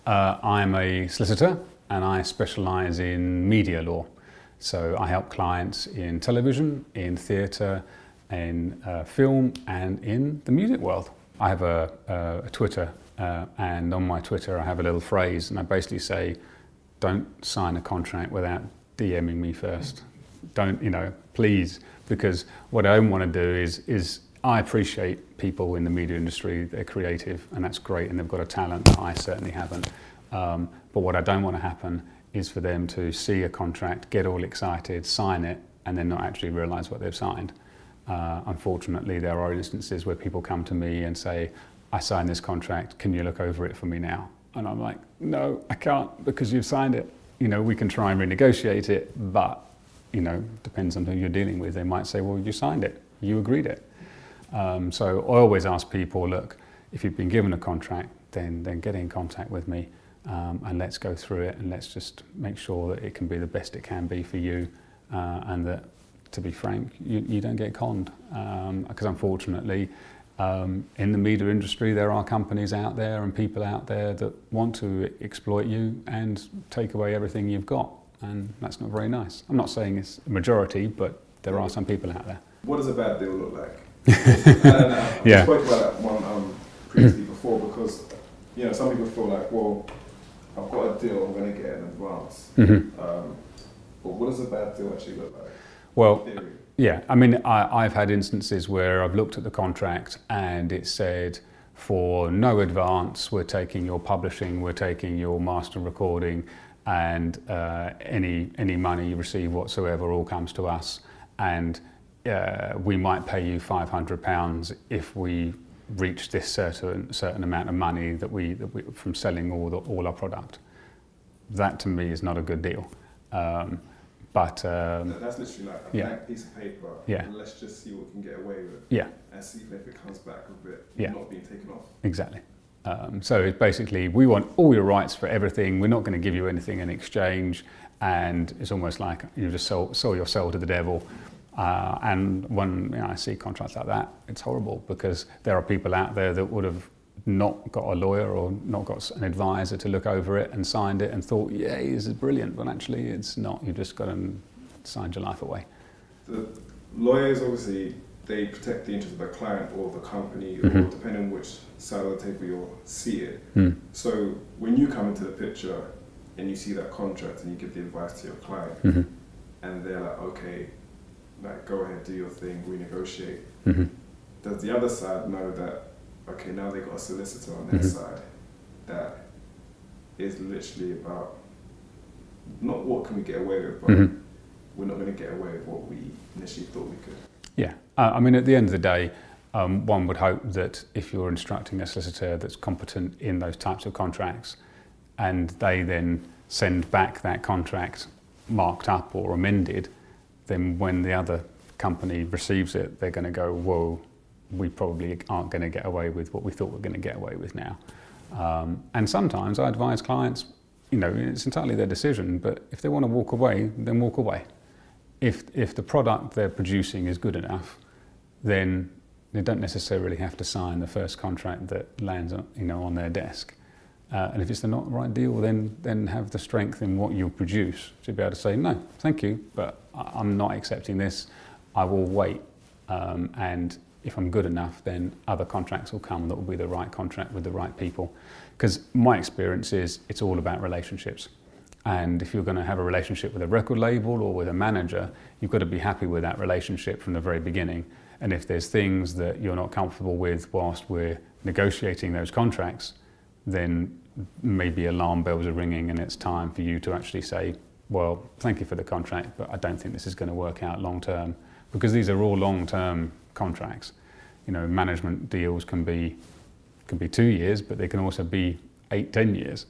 I'm a solicitor and I specialise in media law. So I help clients in television, in theatre, in film and in the music world. I have a Twitter and on my Twitter I have a little phrase and I basically say, don't sign a contract without DMing me first. Don't, please, because what I don't want to do is I appreciate people in the media industry, they're creative and that's great and they've got a talent that I certainly haven't. But what I don't want to happen is for them to see a contract, get all excited, sign it and then not actually realise what they've signed. Unfortunately, there are instances where people come to me and say, I signed this contract, can you look over it for me now? And I'm like, no, I can't because you've signed it. We can try and renegotiate it, but, depends on who you're dealing with. They might say, well, you signed it, you agreed it. So I always ask people, look, if you've been given a contract, then get in contact with me and let's go through it and let's just make sure that it can be the best it can be for you and that, to be frank, you don't get conned. Because unfortunately, in the media industry, there are companies out there and people out there that want to exploit you and take away everything you've got. And that's not very nice. I'm not saying it's a majority, but there are some people out there. What does a bad deal look like? I don't know. I spoke about that one previously before because, some people feel like, well, I've got a deal, I'm going to get an advance. But what does a bad deal actually look like? Well, yeah, I mean, I've had instances where I've looked at the contract and it said, for no advance, we're taking your publishing, we're taking your master recording, and any money you receive whatsoever all comes to us, and we might pay you £500 if we reach this certain amount of money that we from selling all our product. That to me is not a good deal. But that's literally like a blank piece of paper. Yeah. And let's just see what we can get away with. Yeah. And see if it comes back with it not being taken off. Exactly. So it's basically, we want all your rights for everything. We're not going to give you anything in exchange. And it's almost like you just sold your soul to the devil. And when I see contracts like that, it's horrible because there are people out there that would have not got a lawyer or not got an advisor to look over it and signed it and thought, yeah, this is brilliant, but actually it's not. You've just got to sign your life away. The lawyers, obviously, they protect the interests of the client or the company, or depending on which side of the table you'll see it. So when you come into the picture and you see that contract and you give the advice to your client and they're like, okay, like go ahead, do your thing, renegotiate. Does the other side know that, okay, now they've got a solicitor on their side that is literally about not what can we get away with, but we're not going to get away with what we initially thought we could. Yeah, I mean, at the end of the day, one would hope that if you're instructing a solicitor that's competent in those types of contracts and they then send back that contract marked up or amended, then when the other company receives it, they're going to go, whoa, we probably aren't going to get away with what we thought we were going to get away with now. And sometimes I advise clients, it's entirely their decision, but if they want to walk away, then walk away. If the product they're producing is good enough, then they don't necessarily have to sign the first contract that lands on their desk. And if it's not the right deal, then have the strength in what you produce to be able to say, no, thank you, but I'm not accepting this, I will wait. And if I'm good enough, then other contracts will come that will be the right contract with the right people. Because my experience is it's all about relationships. And if you're going to have a relationship with a record label or with a manager, you've got to be happy with that relationship from the very beginning. And if there's things that you're not comfortable with whilst we're negotiating those contracts, then maybe alarm bells are ringing and it's time for you to actually say, well, thank you for the contract, but I don't think this is going to work out long term. Because these are all long-term contracts. Management deals can be 2 years, but they can also be 8, 10 years.